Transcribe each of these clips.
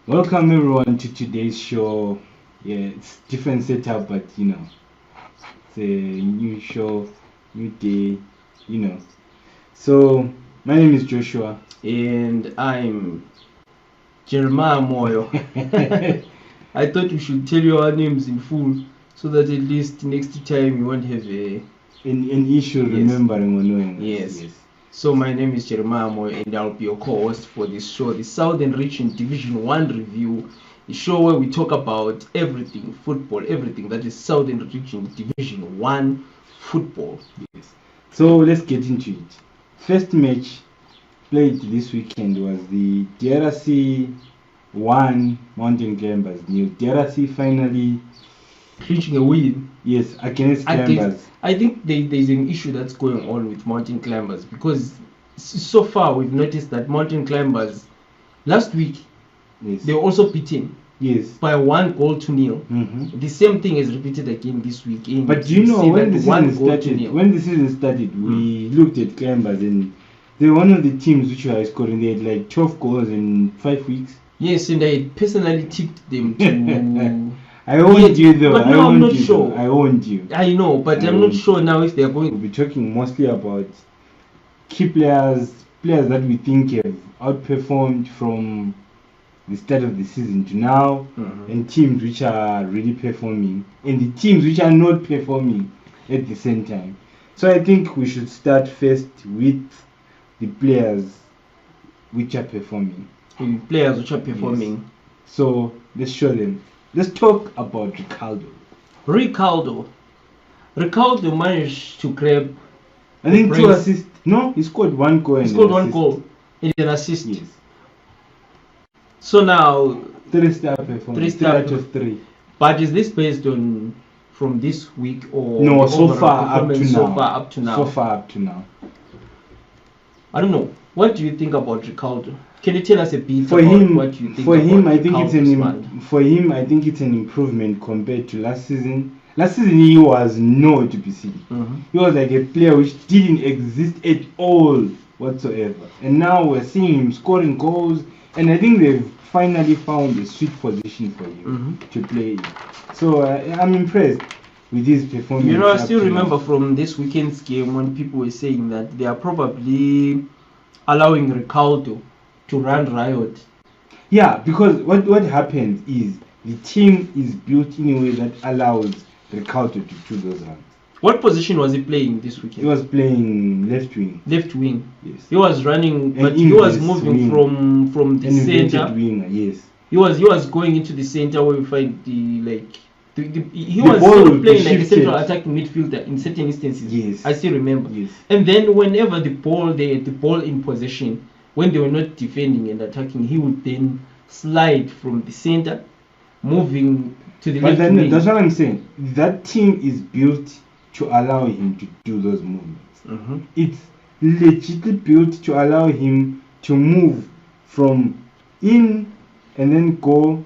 Welcome everyone to today's show. Yeah, it's different setup, but it's a new show, new day, you know. So my name is Joshua. And I'm Jeremiah Moyo. I thought we should tell you our names in full so that at least next time you won't have an issue remembering or knowing. Yes. So my name is Jeremiah Moyo and I'll be your co-host for this show, the Southern Region Division 1 review, the show where we talk about everything football, everything that is Southern Region Division 1 football. Yes. So let's get into it. First match played this weekend was the DRC 1 Mountain Climbers. DRC finally reaching a win. Yes, against Climbers. I think there's an issue that's going on with Mountain Climbers because so far we've noticed that Mountain Climbers last week they were also beaten by 1-0. Mm-hmm. The same thing is repeated again this weekend. But when the season started, we looked at Climbers and they were one of the teams which were scoring. They had like 12 goals in 5 weeks. Yes, and I personally tipped them to. I owned you though. But now I'm not sure. I owned you. I know, but I'm not sure now if they're going. We'll be talking mostly about key players that we think have outperformed from the start of the season to now, and teams which are really performing, and the teams which are not performing at the same time. So I think we should start first with the players which are performing. Yes. So let's show them. Let's talk about Ricardo. Ricardo managed to grab, I think, 2 assists. No, he scored 1 goal. He scored 1 goal and an assist. Yes. So now 3-star performance. 3 out of 3. But is this based on from this week or no? So far up to now. I don't know. What do you think about Ricardo? Can you tell us a bit what you think? For him, I think it's an improvement compared to last season. Last season he was nowhere to be seen. He was like a player which didn't exist at all whatsoever. And now we're seeing him scoring goals, and I think they've finally found a sweet position for him to play in. So I'm impressed with his performance. I still remember from this weekend's game when people were saying that they are probably allowing Ricardo to run riot. Yeah, because what happens is the team is built in a way that allows Ricardo to do those runs. What position was he playing this weekend? He was playing left wing. Left wing. Yes. He was running, but he was moving from the center. Winger, yes. He was going into the center where we find he was sort of playing like a central attacking midfielder in certain instances. Yes. I still remember. Yes. And then whenever the ball in possession, when they were not defending and attacking, he would then slide from the center, moving to the left wing. That's what I'm saying. That team is built to allow him to do those movements. It's legitimately built to allow him to move from in and then go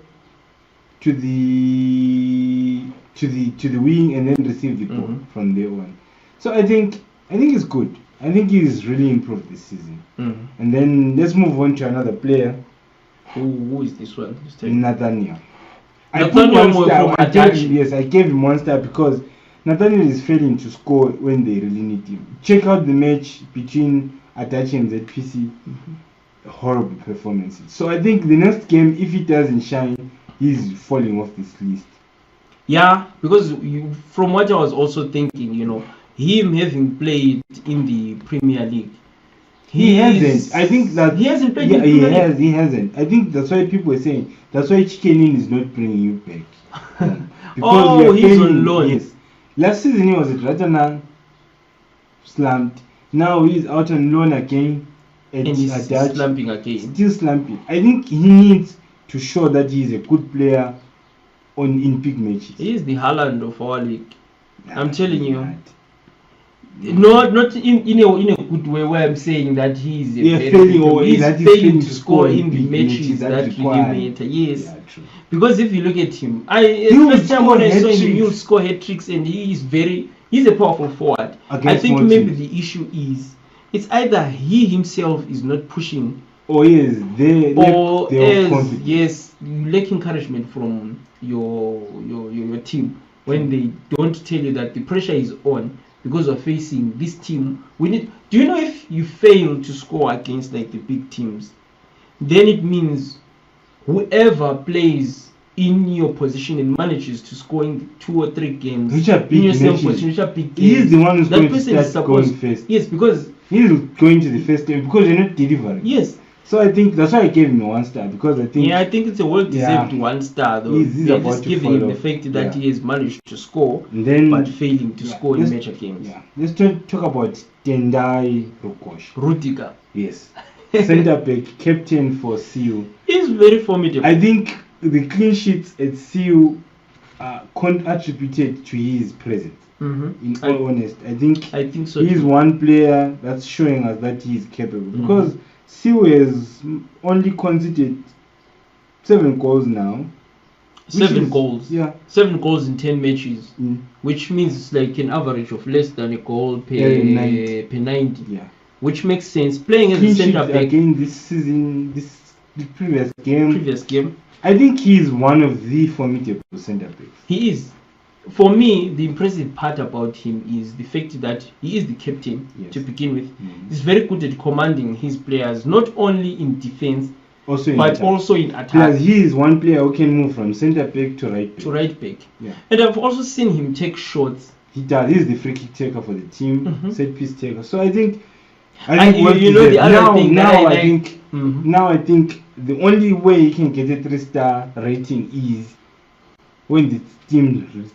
to the wing and then receive the ball from there on. So I think it's good. I think he's really improved this season. And then let's move on to another player. Who is this one? Nathaniel. I gave him 1 star because Nathaniel is failing to score when they really need him. Check out the match between Adachi and ZPC. Horrible performances. So I think the next game, if he doesn't shine, he's falling off this list. Yeah, because from what I was also thinking, him having played in the Premier League, he hasn't. I think that he hasn't played. Yeah, he hasn't. I think that's why people are saying that's why Chikenin is not bringing you back. Because he's on loan. Yes. Last season he was at Ratana, slumped. Now he's out on loan again, and he's slumping again. Still slumping. I think he needs to show that he is a good player in big matches. He is the Haaland of our league. I'm telling you. No, not in a good way where I'm saying that he's failing to score in the matches that really matter. Yes. Yeah, true. Because if you look at him, first time when I saw him, he would score hat tricks, and he's a powerful forward. I think maybe the issue is it's either he himself is not pushing, or yes, you lack encouragement from your team when they don't tell you that the pressure is on because of facing this team. Do you know if you fail to score against like the big teams, then it means whoever plays in your position and manages to score in 2 or 3 games which are big in your same matches, position, which are big games, he is the one who's that going to person start going first. Yes, because he's going to the first game because you're not delivering. Yes. So I think that's why I gave him a 1 star, because I think I think it's a well-deserved 1 star though. He's They're about just to giving him follow. the fact that he has managed to score and then, but failing to score in major games. Yeah. Let's talk about Tendai Rudiger. Yes. Centre back, captain for CU. He's very formidable. I think the clean sheets at CU are attributed to his presence. In all honesty, I think so. He's one player that's showing us that he is capable, because CU has only conceded 7 goals now. 7 goals. Yeah. 7 goals in 10 matches, which means it's like an average of less than a goal per 90. Yeah. Which makes sense. Playing as a centre back again this season, the previous game. I think he is one of the formidable centre backs. He is. For me, the impressive part about him is the fact that he is the captain to begin with. He's very good at commanding his players, not only in defense, also in attack. Plus, he is one player who can move from centre back to right back. Yeah. And I've also seen him take shots. He does. He's the free kick taker for the team, set piece taker. So I think now I think the only way he can get a 3-star rating is when the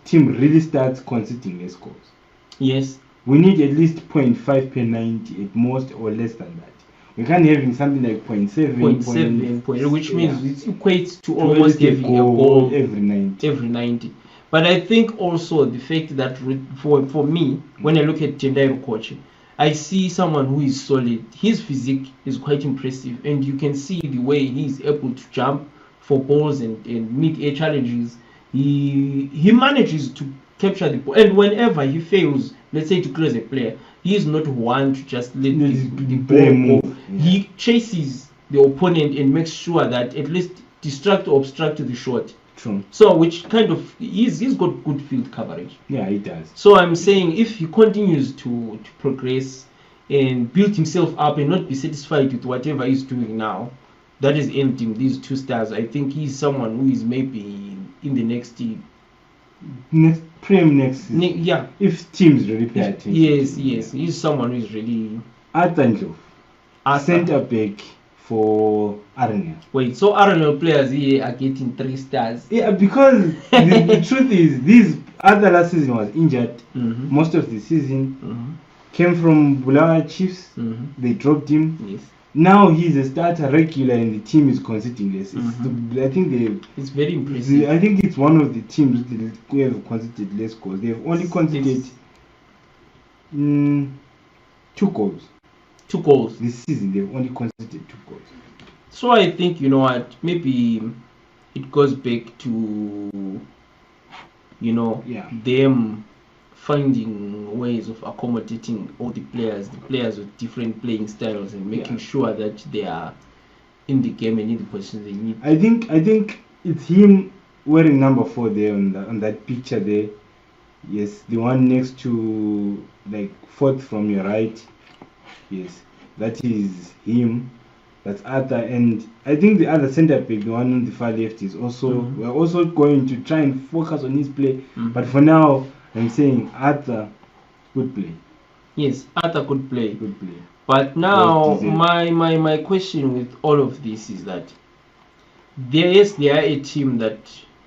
team really starts conceding less goals. Yes. We need at least 0.5 per 90 at most, or less than that. We can't have something like 0.7, which means it equates to almost having a goal every 90. But I think also the fact that for me, when I look at Tendai Rukoche, I see someone who is solid. His physique is quite impressive, and you can see the way he is able to jump for balls and mid-air challenges. He manages to capture the ball, and whenever he fails, let's say to close a player, he is not one to just let the ball move. Yeah. He chases the opponent and makes sure that at least distract or obstruct the shot. True. So which kind of he's got good field coverage. Yeah, he does. So I'm saying if he continues to progress and build himself up and not be satisfied with whatever he's doing now, that is ending these 2 stars. I think he's someone who is maybe in the next season. If teams really play attention. Yes. He's someone who is really Arthur centre back for Arsenal. Wait, so Arsenal players here are getting 3 stars? Yeah, because the truth is, this other last season was injured. Most of the season came from Bulawayo Chiefs. They dropped him. Yes. Now he's a starter regular and the team is conceding less. I think it's very impressive. I think it's one of the teams who have conceded less goals. They've only conceded 2 goals. 2 goals. This season they've only conceded 2 goals. So I think, you know what, maybe it goes back to them finding ways of accommodating all the players with different playing styles, and making sure that they are in the game and in the position they need. I think it's him wearing number 4 there on that picture there. Yes, the one next to, like, 4th from your right. Yes, that is him. That's Arthur, and I think the other centre back, the one on the far left, is also. We're also going to try and focus on his play, but for now, I'm saying Arthur could play. Yes, Arthur could play. But now, my question with all of this is that they are a team that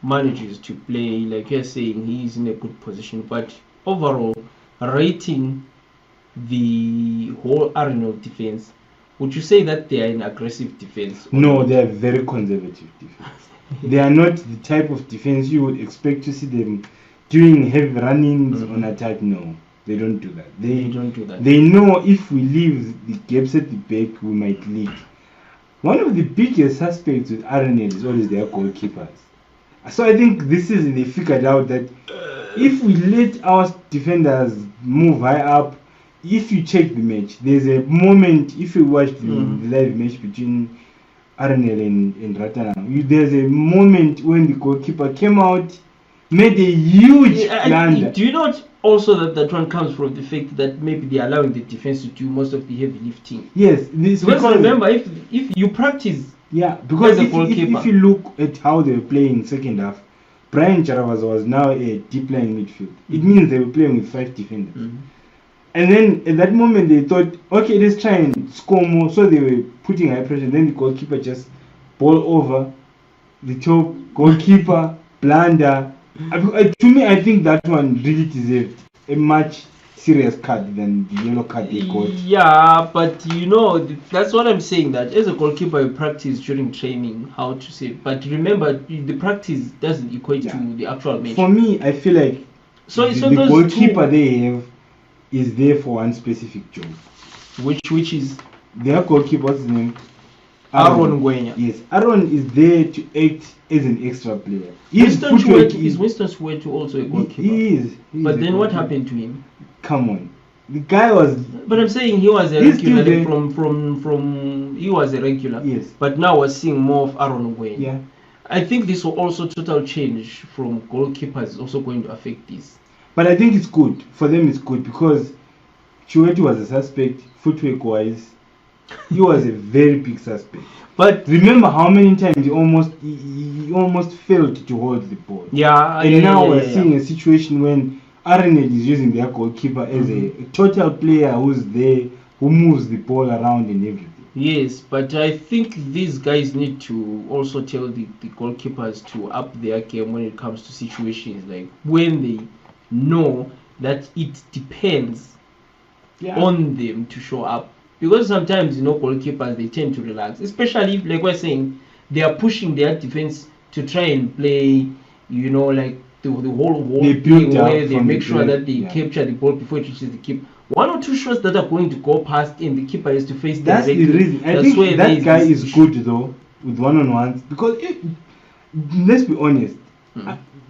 manages to play, like you're saying, he's in a good position, but overall, rating the whole Arsenal defense, would you say that they are an aggressive defense? No, they are very conservative defense. They are not the type of defense you would expect to see them doing heavy runnings on attack. No, they don't do that. They don't do that. They know if we leave the gaps at the back, we might leak. One of the biggest suspects with Arsenal is always their goalkeepers. So I think this season they figured out that if we let our defenders move high up, if you check the match, there's a moment, if you watch the live match between Arnel and Ratana. There's a moment when the goalkeeper came out, made a huge blunder. Do you not also that one comes from the fact that maybe they're allowing the defense to do most of the heavy lifting? Yes, because remember, if you practice, because if you look at how they were playing second half, Brian Charavas was now a deep line midfield. It means they were playing with 5 defenders. And then at that moment they thought, okay, let's try and score more. So they were putting high pressure. Then the goalkeeper just ball over the top, goalkeeper blunder. To me, I think that one really deserved a much serious card than the yellow card they got. Yeah, but that's what I'm saying, that as a goalkeeper you practice during training how to save. But remember, the practice doesn't equate to the actual match. For me, I feel like the goalkeeper they have is there for one specific job. Which is? Their goalkeeper, what's his name? Aaron Gwenya. Yes, Aaron is there to act as an extra player. Is Winston Sweat also a goalkeeper? He is. But then what happened to him? Come on, the guy was. But I'm saying he was a regular from he was a regular. Yes. But now we're seeing more of Aaron Gwenya. Yeah. I think this will also total change from goalkeepers is also going to affect this. But I think it's good for them. It's good because Chiwetu was a suspect footwork wise. He was a very big suspect. But remember how many times he almost failed to hold the ball. Yeah. And now we're seeing a situation when Arnel is using their goalkeeper as a total player who's there, who moves the ball around and everything. Yes, but I think these guys need to also tell the goalkeepers to up their game when it comes to situations like when they know that it depends on them to show up. Because sometimes, goalkeepers, they tend to relax. Especially if, like we're saying, they are pushing their defense to try and play, like the whole thing where they make sure that they capture the ball before it reaches the keeper. 1 or 2 shots that are going to go past and the keeper has to face them. That's the reason. I think that guy is good, though, with one-on-ones. Because, let's be honest,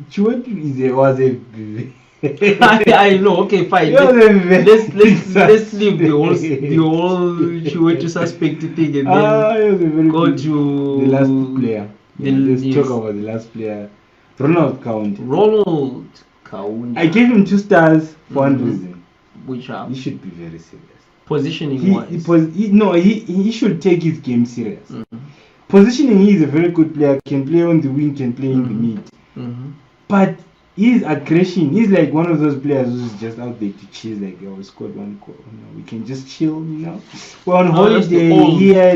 Chiwetu was a... I know. Okay, fine. Let's leave the whole Chiwetu suspect thing and then go to the last player. Let's talk about the last player, Ronald Kaunda. I gave him 2 stars for one reason. Which are? He should be very serious. Positioning wise. He should take his game serious. Positioning, he is a very good player. Can play on the wing, can play in the mid. But his aggression, he's like one of those players who's just out there to chill, like, we scored 1 goal, we can just chill, We're on holiday.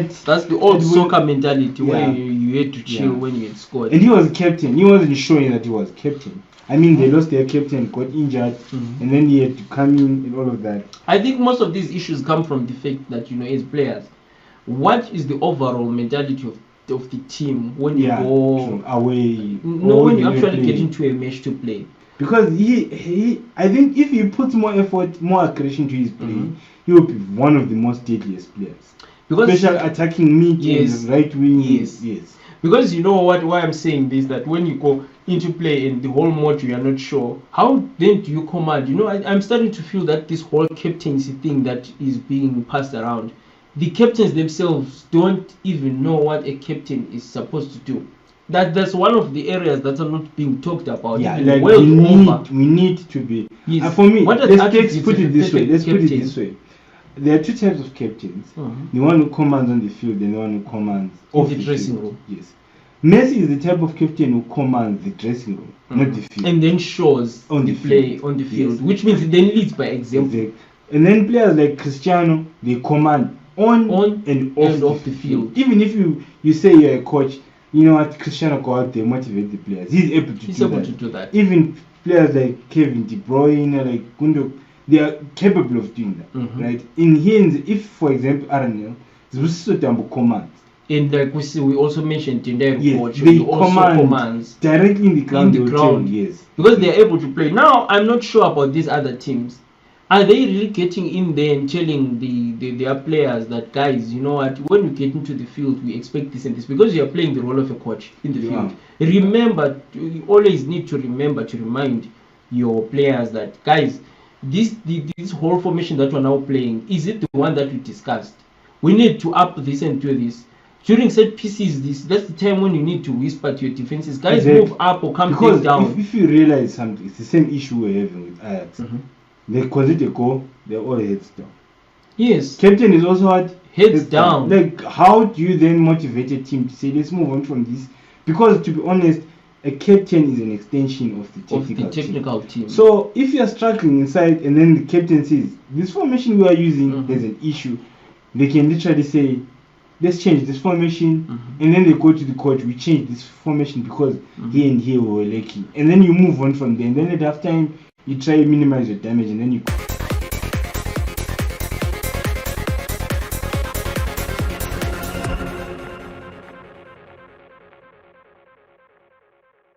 That's the old soccer mentality where you had to chill when you had scored. And he was captain. He wasn't showing that he was captain. I mean, they lost their captain, got injured, and then he had to come in and all of that. I think most of these issues come from the fact that, as players, what is the overall mentality of the team when you go away? When you actually get into a match to play. Because I think if he puts more effort, more aggression to his play, he will be one of the most deadliest players. Because special attacking mid and right wing. Yes. Because why I'm saying this, that when you go into play and the whole match you are not sure, how then do you command? I'm starting to feel that this whole captaincy thing that is being passed around, the captains themselves don't even know what a captain is supposed to do. That's one of the areas that are not being talked about. Yeah, like we need to be. For me, let's put it this way. There are 2 types of captains. The one who commands on the field and the one who commands off the dressing room. Yes. Messi is the type of captain who commands the dressing room, not the field. And then shows on the play on the field, which means he then leads by example. Exactly. And then players like Cristiano, they command on and off the field. Even if you say you're a coach, Cristiano go out there, motivate the players. He's able to do that. Even players like Kevin De Bruyne, like Gundo, they are capable of doing that, right? If for example Arnel, Zusiso Tambo commands. And like we also mentioned in their coach, they commands directly in the ground. Yes, because they are able to play. Now I'm not sure about these other teams. Are they really getting in there and telling their players that, guys, you know what, when we get into the field, we expect this and this, because you are playing the role of a coach in the field. Remember, you always need to remember to remind your players that, guys, this whole formation that we're now playing, is it the one that we discussed? We need to up this and do this During set pieces, that's the time when you need to whisper to your defenses. Guys, Exactly. move up or come because back down. If you realize something, it's the same issue we're having with Ajax. They cause it a goal, they're all heads down. Yes. Captain is also what? Heads down. Like, how do you then motivate a team to say, let's move on from this? Because to be honest, a captain is an extension of the technical team. So if you're struggling inside and then the captain says, this formation we are using, there's an issue, they can literally say, let's change this formation, and then they go to the coach, we change this formation because here and here we were lacking. And then you move on from there, and then at half time, you try to minimize your damage, and then you